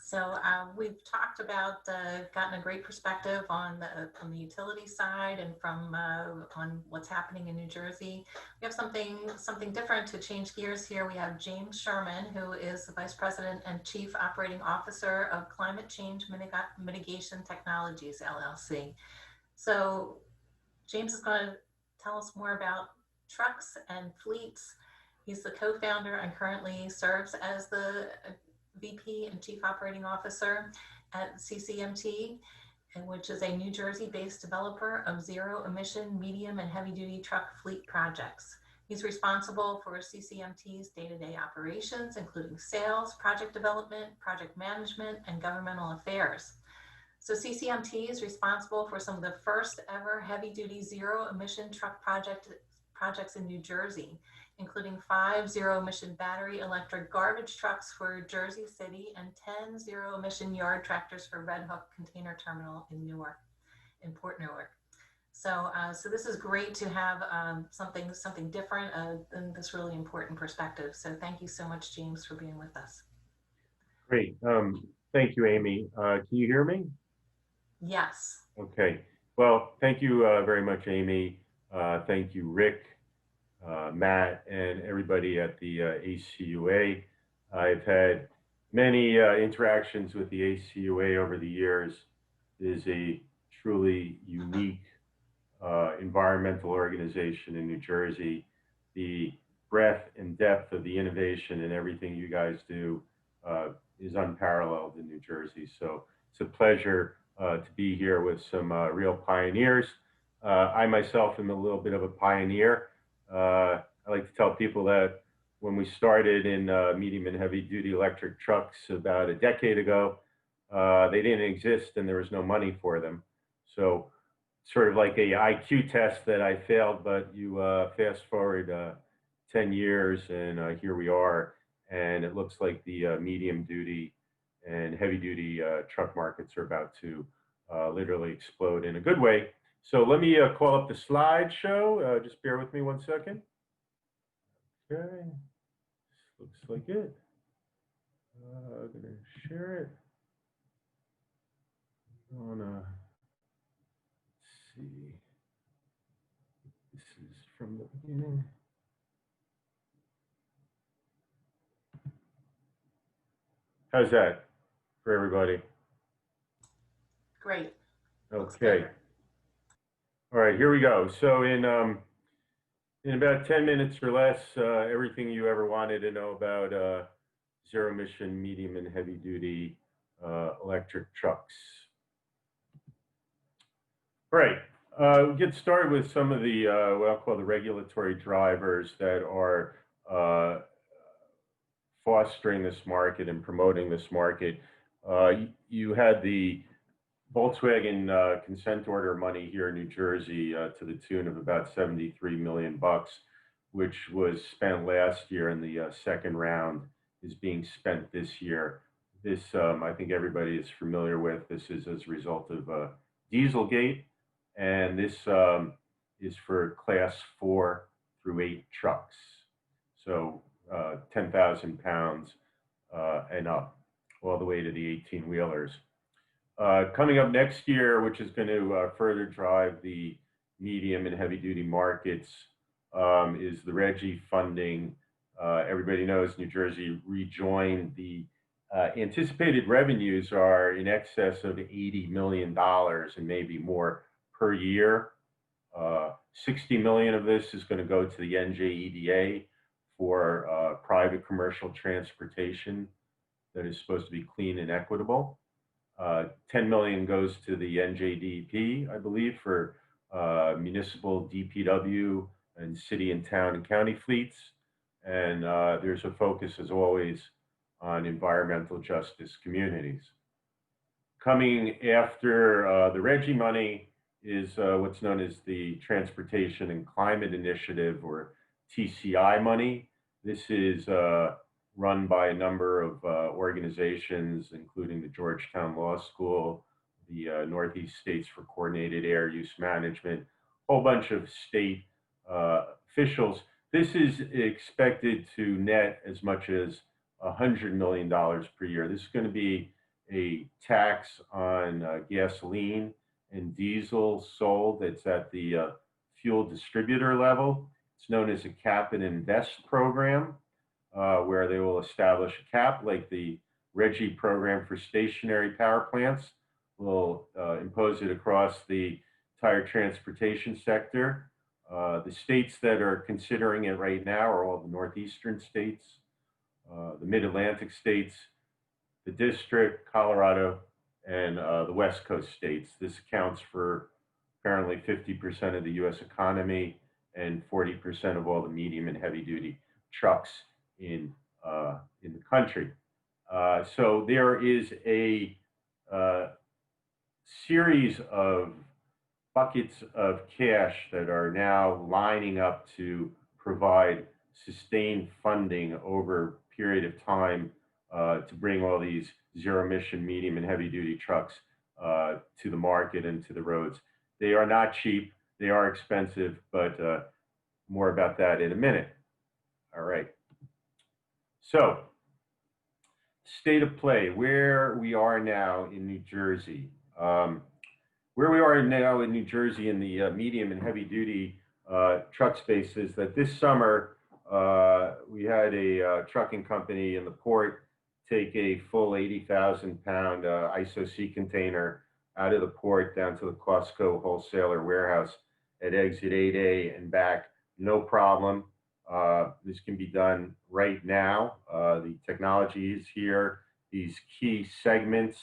So we've talked about, gotten a great perspective on the utility side and from on what's happening in New Jersey. We have something different to change gears here. We have James Sherman, who is the Vice President and Chief Operating Officer of Climate Change Mitigation Technologies, LLC. So James is going to tell us more about trucks and fleets. He's the co-founder and currently serves as the VP and Chief Operating Officer at CCMT, which is a New Jersey-based developer of zero-emission, medium, and heavy-duty truck fleet projects. He's responsible for CCMT's day-to-day operations, including sales, project development, project management, and governmental affairs. So CCMT is responsible for some of the first ever heavy-duty zero-emission truck projects in New Jersey, including 5 zero-emission battery electric garbage trucks for Jersey City and 10 zero-emission yard tractors for Red Hook Container Terminal in Port Newark. So this is great to have something different than this really important perspective. So thank you so much, James, for being with us. Great. Thank you, Amy. Can you hear me? Yes. Okay. Well, thank you very much, Amy. Thank you, Rick, Matt, and everybody at the ACUA. I've had many interactions with the ACUA over the years. It is a truly unique environmental organization in New Jersey. The breadth and depth of the innovation and everything you guys do is unparalleled in New Jersey. So it's a pleasure to be here with some real pioneers. I myself am a little bit of a pioneer. I like to tell people that when we started in medium and heavy duty electric trucks about a decade ago, they didn't exist and there was no money for them. So sort of like a IQ test that I failed, but you fast forward 10 years and here we are. And it looks like the medium duty and heavy duty truck markets are about to literally explode in a good way. So let me call up the slideshow. Just bear with me 1 second. Okay, looks like it. I'm gonna share it. I wanna see. This is from the beginning. How's that for everybody? Great. Okay. All right, here we go. So in about 10 minutes or less, everything you ever wanted to know about zero emission, medium and heavy duty electric trucks. All right, we'll get started with some of the what I'll call the regulatory drivers that are fostering this market and promoting this market. You had the Volkswagen consent order money here in New Jersey to the tune of about $73 million, which was spent last year, and the second round is being spent this year. This, I think everybody is familiar with. This is as a result of Dieselgate, and this is for class 4 through 8 trucks. So 10,000 pounds and up, all the way to the 18-wheelers. Coming up next year, which is going to further drive the medium and heavy-duty markets, is the RGGI funding. Everybody knows New Jersey rejoined. The anticipated revenues are in excess of $80 million and maybe more per year. 60 million of this is going to go to the NJEDA for private commercial transportation that is supposed to be clean and equitable. 10 million goes to the NJDP, I believe, for municipal DPW and city and town and county fleets. And there's a focus, as always, on environmental justice communities. Coming after the RGGI money is what's known as the Transportation and Climate Initiative, or TCI money. This is run by a number of organizations, including the Georgetown Law School, the Northeast States for Coordinated Air Use Management, a whole bunch of state officials. This is expected to net as much as $100 million per year. This is going to be a tax on gasoline and diesel sold. It's at the fuel distributor level. It's known as a cap and invest program, where they will establish a cap like the RGGI program for stationary power plants. Will impose it across the entire transportation sector. The states that are considering it right now are all the northeastern states, the mid-Atlantic states, the district, Colorado, and the West Coast states. This accounts for apparently 50% of the US economy and 40% of all the medium and heavy duty trucks in the country. So there is a uh, series of buckets of cash that are now lining up to provide sustained funding over a period of time to bring all these zero emission medium and heavy duty trucks to the market and to the roads. They are not cheap, they are expensive, but more about that in a minute. All right. So, state of play, where we are now in New Jersey. Where we are now in New Jersey in the medium and heavy duty truck space is that this summer we had a trucking company in the port take a full 80,000 pound ISO-C container out of the port down to the Costco wholesaler warehouse at exit 8A and back, no problem. This can be done right now. The technology is here. These key segments,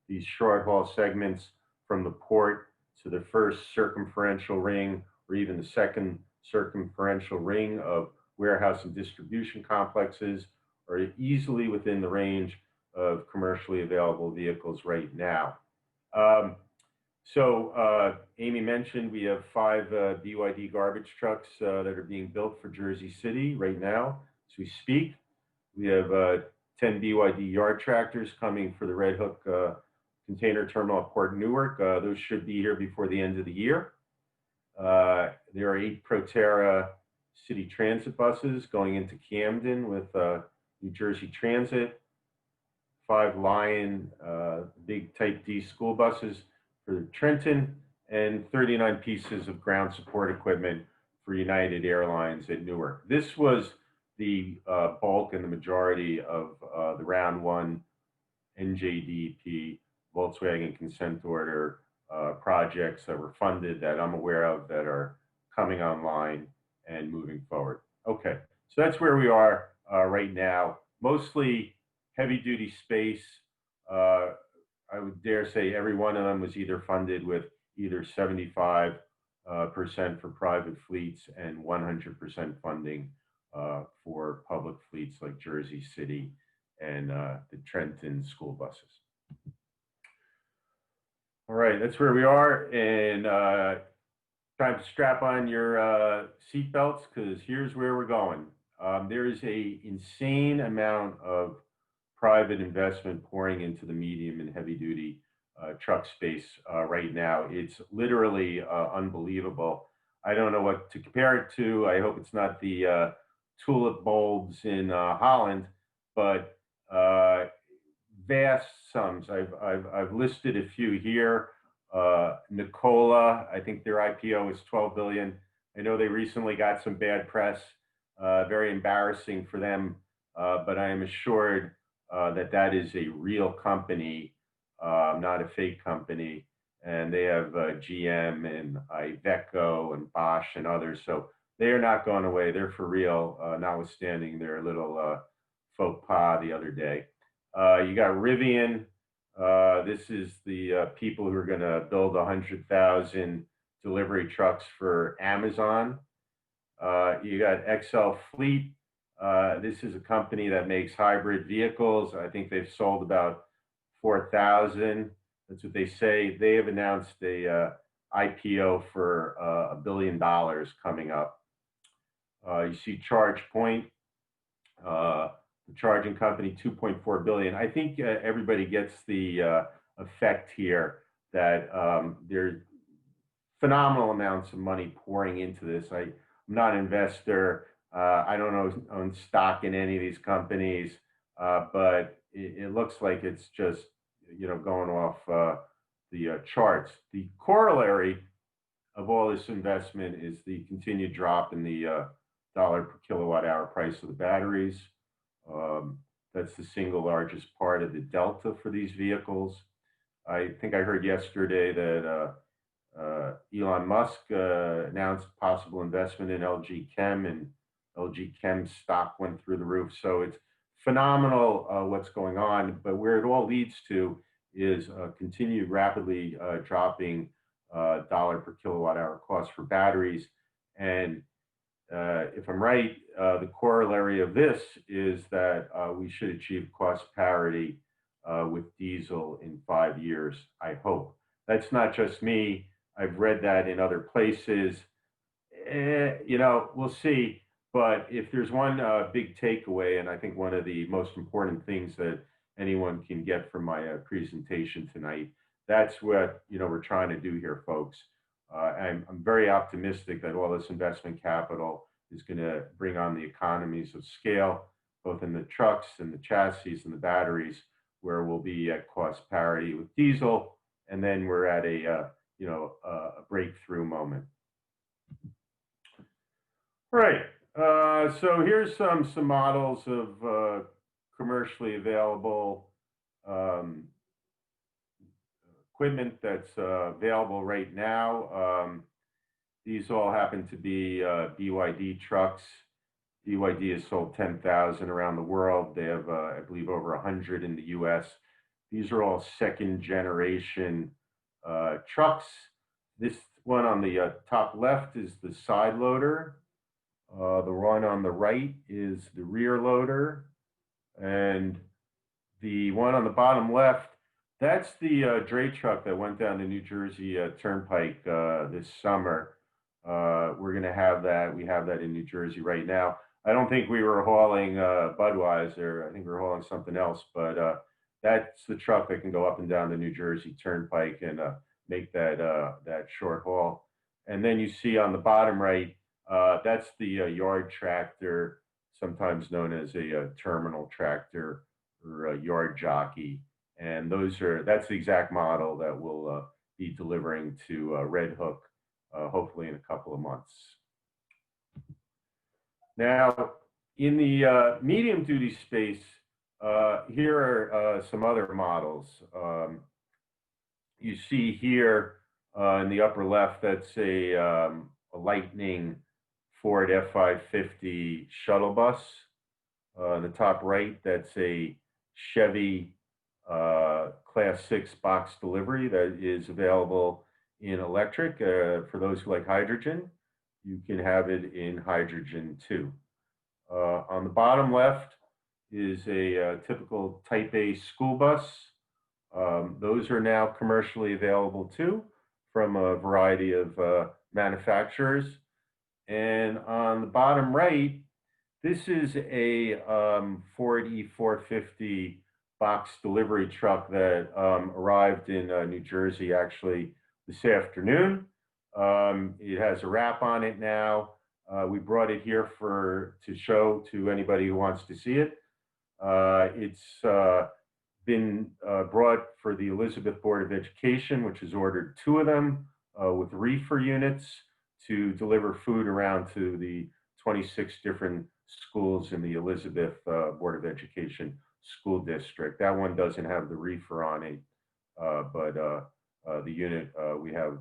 these short haul segments from the port to the first circumferential ring or even the second circumferential ring of warehouse and distribution complexes are easily within the range of commercially available vehicles right now. Amy mentioned we have 5 BYD garbage trucks that are being built for Jersey City right now as we speak. We have 10 BYD yard tractors coming for the Red Hook container terminal at Port Newark. Those should be here before the end of the year. There are 8 Proterra city transit buses going into Camden with New Jersey Transit, 5 Lion big Type D school buses for Trenton, and 39 pieces of ground support equipment for United Airlines at Newark. This was the bulk and the majority of the round 1 NJDP Volkswagen consent order projects that were funded that I'm aware of that are coming online and moving forward. Okay, so that's where we are right now. Mostly heavy duty space. I would dare say every one of them was either funded with either 75% for private fleets and 100% funding for public fleets like Jersey City and the Trenton school buses. All right, that's where we are, and time to strap on your seatbelts because here's where we're going. There is an insane amount of private investment pouring into the medium and heavy duty truck space right now. It's literally unbelievable. I don't know what to compare it to. I hope it's not the tulip bulbs in Holland, but vast sums. I've listed a few here. Nikola, I think their IPO is 12 billion. I know they recently got some bad press, very embarrassing for them, but I am assured that that is a real company, not a fake company. And they have GM and Iveco and Bosch and others. So they are not going away. They're for real, notwithstanding their little faux pas the other day. You got Rivian. This is the people who are going to build 100,000 delivery trucks for Amazon. You got XL Fleet. This is a company that makes hybrid vehicles. I think they've sold about 4,000. That's what they say. They have announced a IPO for $1 billion coming up. You see ChargePoint, the charging company, 2.4 billion. I think everybody gets the effect here that there's phenomenal amounts of money pouring into this. I'm not an investor. I don't own stock in any of these companies, but it looks like it's just going off the charts. The corollary of all this investment is the continued drop in the dollar per kilowatt hour price of the batteries. Um, that's the single largest part of the delta for these vehicles. I think I heard yesterday that Elon Musk announced possible investment in LG Chem, and LG Chem's stock went through the roof. So it's phenomenal what's going on. But where it all leads to is continued rapidly dropping dollar per kilowatt hour cost for batteries. And if I'm right, the corollary of this is that we should achieve cost parity with diesel in 5 years, I hope. That's not just me. I've read that in other places. We'll see. But if there's one big takeaway, and I think one of the most important things that anyone can get from my presentation tonight, that's what we're trying to do here, folks. I'm very optimistic that all this investment capital is going to bring on the economies of scale, both in the trucks and the chassis and the batteries, where we'll be at cost parity with diesel, and then we're at a breakthrough moment. Right. So here's some models of commercially available equipment that's available right now. These all happen to be BYD trucks. BYD has sold 10,000 around the world. They have, I believe, over 100 in the US. These are all second generation trucks. This one on the top left is the side loader. The one on the right is the rear loader. And the one on the bottom left, that's the dray truck that went down the New Jersey Turnpike this summer. We're going to have that. We have that in New Jersey right now. I don't think we were hauling Budweiser. I think we were hauling something else, but that's the truck that can go up and down the New Jersey Turnpike and make that short haul. And then you see on the bottom right, that's the yard tractor, sometimes known as a terminal tractor or a yard jockey. And that's the exact model that we'll be delivering to Red Hook, hopefully in a couple of months. Now, in the medium duty space, here are some other models. You see here in the upper left, that's a Lightning Ford F550 shuttle bus. In the top right, that's a Chevy Class 6 box delivery that is available in electric. For those who like hydrogen, you can have it in hydrogen too. On the bottom left is a typical Type A school bus. Those are now commercially available too from a variety of manufacturers. And on the bottom right, this is a Ford E450 box delivery truck that arrived in New Jersey actually this afternoon. It has a wrap on it now. We brought it here to show to anybody who wants to see it. It's been brought for the Elizabeth Board of Education, which has ordered 2 of them with reefer units to deliver food around to the 26 different schools in the Elizabeth Board of Education school district. That one doesn't have the reefer on it, but the unit we have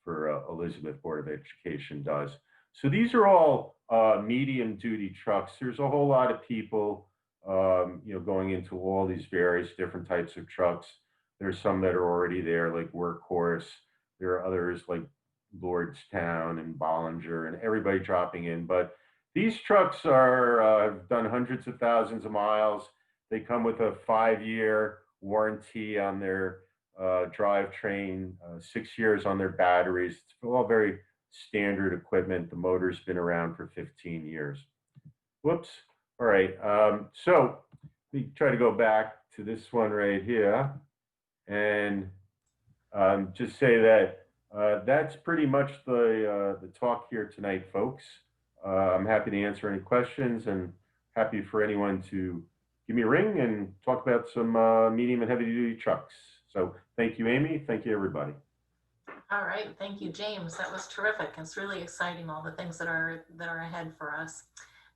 for Elizabeth Board of Education does. So these are all medium duty trucks. There's a whole lot of people going into all these various different types of trucks. There's some that are already there, like Workhorse. There are others like Lordstown and Bollinger and everybody dropping in. But these trucks have done hundreds of thousands of miles. They come with a 5-year warranty on their drivetrain, 6 years on their batteries. It's all very standard equipment. The motor's been around for 15 years. Whoops. All right. So we try to go back to this one right here and just say that that's pretty much the talk here tonight, folks. I'm happy to answer any questions and happy for anyone to give me a ring and talk about some medium and heavy duty trucks. So thank you, Amy. Thank you, everybody. All right, thank you, James. That was terrific. It's really exciting, all the things that are ahead for us.